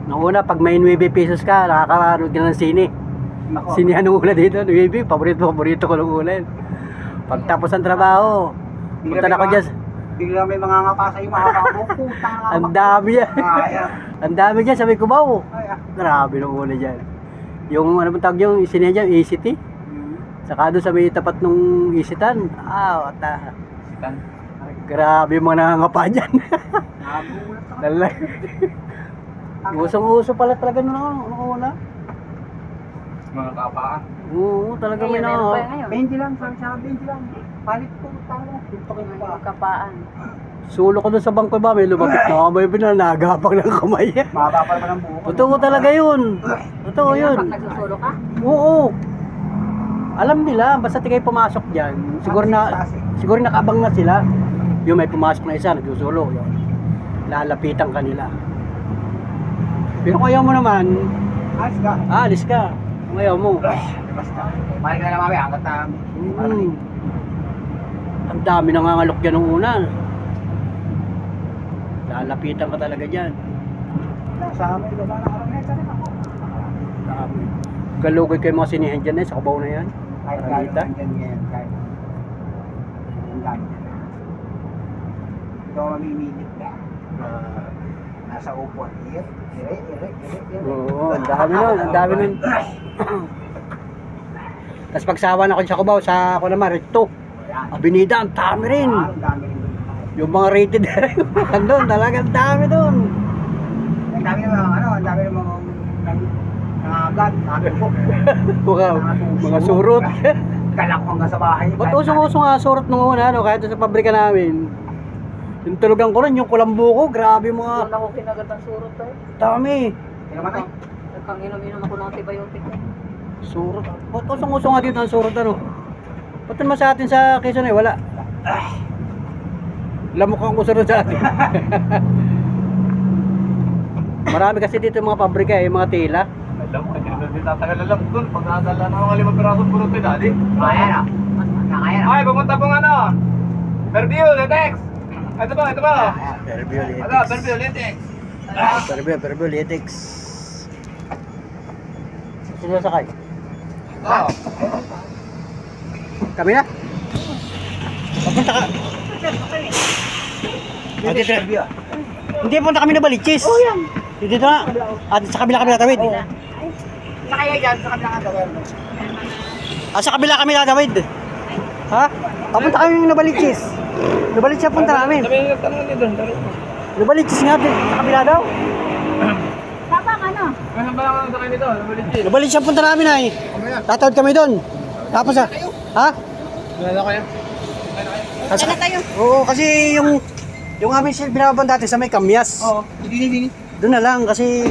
[SPEAKER 1] Nung una, pag may 9 pesos ka, nakakaroon ka ng sine. Sinihan nung una dito, 9, paborito ko nung una yun. Pagtapos ng trabaho, punta na ko dyan.
[SPEAKER 4] Bigla may mga ngapa sa iyo, mga kabok. Putang nga.
[SPEAKER 1] Ang dami yan. Ang dami dyan, sabi ko ba? Grabe nung una dyan. Yung ano bang tawag yung sinihan dyan, ECT. Saka doon sa may tapat nung isitan. Wata. Grabe yung mga nangangapa dyan. Nalang. Usong-uso pala talaga nung una.
[SPEAKER 2] Mga kapaan.
[SPEAKER 1] Oo, talaga may
[SPEAKER 3] Ngayon, meron pa
[SPEAKER 1] na.
[SPEAKER 3] ngayon.
[SPEAKER 4] 20 lang, sabi 20 lang. Palit ko, talo. Tutukin ko pa.
[SPEAKER 3] Kapaan.
[SPEAKER 1] Sulo ko doon sa bangko ba, may lumapit na kamay, pinanagapang ng kamay.
[SPEAKER 4] Mahaba pa naman ang buhok.
[SPEAKER 1] Totoo talaga yun. Totoo yun.
[SPEAKER 3] Pag nagsusulo ka,
[SPEAKER 1] Oo. Alam nila, basta kayo pumasok dyan, siguro nakabang na sila. Yung may pumasok na isa, nagsusulo. Yun. Lalapitan kanila. Pero kung ayaw mo naman,
[SPEAKER 4] Ayos ka.
[SPEAKER 1] alis ka. Kung ayaw mo.
[SPEAKER 4] Basta. Balik ka na lang mamaya, hanggat na.
[SPEAKER 1] Ang dami nangangalok dyan nung una. Lalapitan ka talaga dyan.
[SPEAKER 4] Sa amin, baba na karameta rin ako.
[SPEAKER 1] Galugay kayo mga sinihan dyan sa kabaw na yan.
[SPEAKER 4] Kahit
[SPEAKER 1] Karamita.
[SPEAKER 4] ganyan yan, kahit. Ang dami. Ito ang mamimilit. Nasa upuan. Ire.
[SPEAKER 1] Oo, ang dami nun, ang dami nun. Tapos pagsawa na ko sa Cubao, sa ako naman, Recto. Abinida, ang dami rin.
[SPEAKER 4] Ang dami rin doon.
[SPEAKER 1] Yung mga rated doon, talagang dami doon.
[SPEAKER 4] Ang dami naman, ang dami naman nangagat, nakatupok.
[SPEAKER 1] Mga surot.
[SPEAKER 4] Kalak hanggang sa bahay.
[SPEAKER 1] Ba't usong-uso nga surot nung una, kahit sa pabrika namin. Yung tulugan ko rin, yung kulambo ko, grabe mga
[SPEAKER 3] Doon ako kinagat ng surot eh.
[SPEAKER 1] dami.
[SPEAKER 4] Namatay.
[SPEAKER 3] Nagkang-inom ako ng antibiotic eh.
[SPEAKER 1] Surot. Ba't usong-uso nga dito ang surot ano? Ba't naman sa atin sa Quezon eh, wala. Lamok ang usurot sa atin. Marami kasi dito yung mga pabrika eh, yung mga tela.
[SPEAKER 2] Alam mo, hindi tatagal na lang doon. Pag nadala na mga 5 pirasong pulutin, dali.
[SPEAKER 4] Ayan ah.
[SPEAKER 2] Ay, pumunta pong ano. Fairview, Letex. Ito ba?
[SPEAKER 1] Perbio
[SPEAKER 2] Ano, Fairview, Letex.
[SPEAKER 1] Perbio Letex. Sino sakay?
[SPEAKER 2] Oo.
[SPEAKER 1] Kami na? Papunta ka. Hindi, punta kami na Baliches. Oh, yan. Dito na. At sa kabila tawid.
[SPEAKER 4] Nakaya dyan, sa kabilang gawin.
[SPEAKER 1] Sa kabila kami tatawid. Ha? Papunta kami na Baliches. Nabaliches na punta namin.
[SPEAKER 2] Sabi niyo, tanong niyo doon.
[SPEAKER 1] Nabaliches nga din. Sa kabila daw.
[SPEAKER 3] Tapang ano?
[SPEAKER 2] Ano ba lang sa kayo nito? Nabaliches.
[SPEAKER 1] Nabaliches na punta namin ay. Tatawid kami doon. Tapos ha?
[SPEAKER 2] Wala kayo?
[SPEAKER 1] Kasi, oo, kasi yung aming binababan dati sa may Kamyas.
[SPEAKER 4] Oo, hindi.
[SPEAKER 1] Doon na lang kasi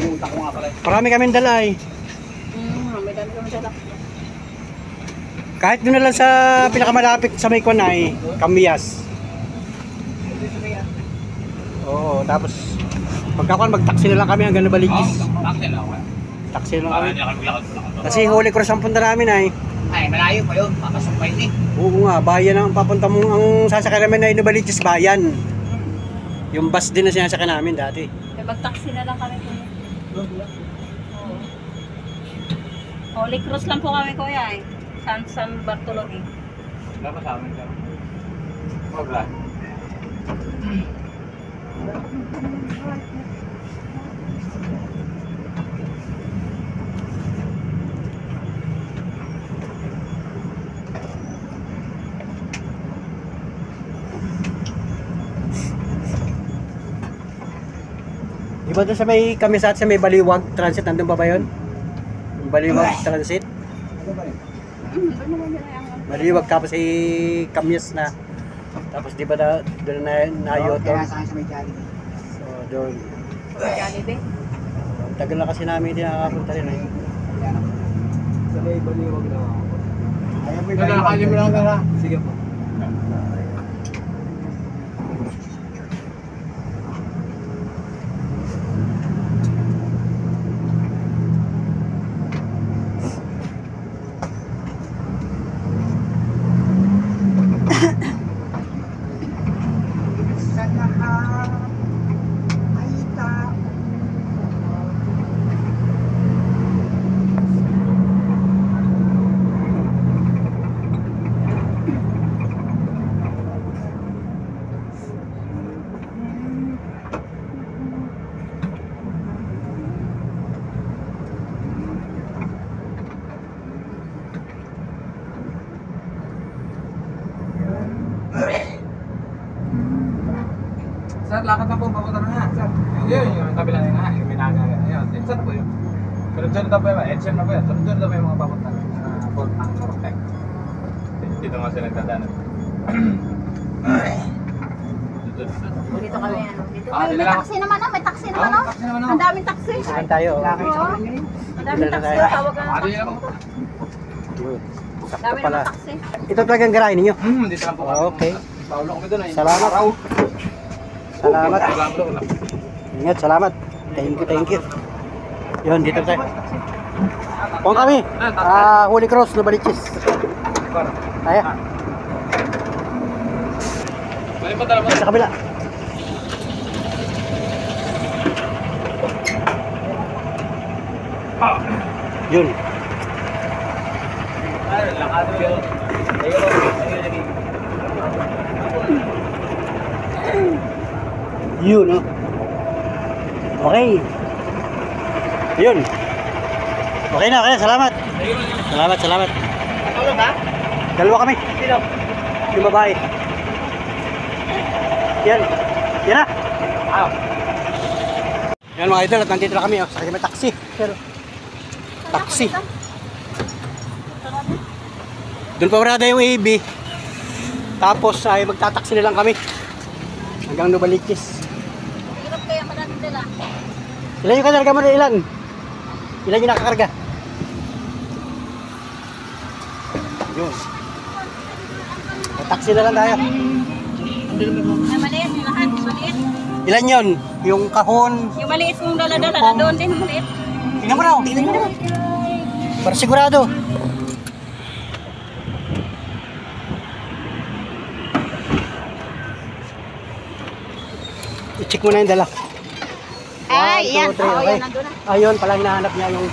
[SPEAKER 1] marami kaming dala eh.
[SPEAKER 3] May dami kami dala.
[SPEAKER 1] Kahit doon na lang sa pinakamalapit sa may Kwanay, Kamyas. Oo, tapos pagkakuan mag-taxi na lang kami hanggang Nabaliches. Taxi na lang kami. Kasi Holy Cross ang punta namin ay.
[SPEAKER 4] Ay, malayo pa yun. Papasok pa yun eh.
[SPEAKER 1] Oo nga, bayan ang papunta mo, ang sasakyan namin ay Nabaliches bayan. Yung bus din na sinasakyan namin dati.
[SPEAKER 3] Eh, mag-taxi na lang kami po. Holy Cross lang po kami kuya eh. San Bartolome.
[SPEAKER 2] Wala pa sa amin ka. Wala.
[SPEAKER 1] Di ba doon sa may Kamisat, sa may Baliwag Transit, nandun ba yun? Yung Baliwag Transit? Baliwag tapos ay Kamyas na. Tapos di ba doon na Yoto?
[SPEAKER 4] Kaya sa akin sa may Jollibee.
[SPEAKER 1] So doon.
[SPEAKER 3] Jollibee.
[SPEAKER 1] Tagal na kasi namin hindi nakakapunta rin eh.
[SPEAKER 4] Sa may Baliwag na ako. Ayan may
[SPEAKER 2] Kaya mo lang ka.
[SPEAKER 4] Sige po.
[SPEAKER 2] Sir, lakad na po, papunta na nga. Sir, yun, yung kabila na nga, yung minaga. Ayun, saan po yun? Sunod-sunod na po yun, HM na po yun. Sunod-sunod na po yung mga papunta. Port ang Nortec. Dito nga sila nagdadaan.
[SPEAKER 3] Dito kami ano. Dito
[SPEAKER 2] Ah,
[SPEAKER 3] may
[SPEAKER 2] dito lang.
[SPEAKER 3] taxi naman oh. May taxi naman oh.
[SPEAKER 2] Taxi naman, oh.
[SPEAKER 3] Ang daming taxi.
[SPEAKER 1] Saan tayo?
[SPEAKER 3] Oo. Ang daming taxi. Tawag ka
[SPEAKER 2] Ano
[SPEAKER 3] na.
[SPEAKER 2] yun ako?
[SPEAKER 1] Yun. Sakto
[SPEAKER 3] Dami
[SPEAKER 1] pala.
[SPEAKER 3] naman taxi.
[SPEAKER 1] Ito talagang garahe ninyo?
[SPEAKER 2] Dito lang po.
[SPEAKER 1] Okay.
[SPEAKER 2] Paulo kami doon.
[SPEAKER 1] Salamat. Salamat.
[SPEAKER 2] Salamat.
[SPEAKER 1] Ingat, salamat. Thank you. Yun, dito tayo. Kung kami, Holy Cross, Nabaliches. Tayo.
[SPEAKER 2] Balik pa talaga.
[SPEAKER 1] Sa kabila. Yun.
[SPEAKER 2] Ay, lakad mo yun.
[SPEAKER 1] Yun, no? Okay. Yun. Okay na, salamat. Salamat.
[SPEAKER 3] Tulog ba?
[SPEAKER 1] Dalawa kami.
[SPEAKER 3] Sino?
[SPEAKER 1] Yung babae. Yan na. Yan mga idol, at nandito na kami. Sakay kami taxi. Taxi. Doon pa marada yung AB. Tapos ay magtataksi na lang kami. Hanggang Novaliches.
[SPEAKER 3] Hirap kaya marami dala.
[SPEAKER 1] Ilan yung kakarga mo na ilan? Ilan yung nakakarga? Yun. Taxi na lang tayo.
[SPEAKER 3] Ay, maliit yung lahat. Maliit.
[SPEAKER 1] Ilan yun? Yung kahon.
[SPEAKER 3] Yung maliit mong dala-dala. Doon din, maliit.
[SPEAKER 1] Tingnan mo raw. Tingnan mo raw. Para sigurado. I-check mo na yung dala.
[SPEAKER 3] Ay,
[SPEAKER 1] 1, 2, 3,
[SPEAKER 3] yan. Oo,
[SPEAKER 1] okay.
[SPEAKER 3] yan, nandun na.
[SPEAKER 1] Ayun, pala hinahanap niya yung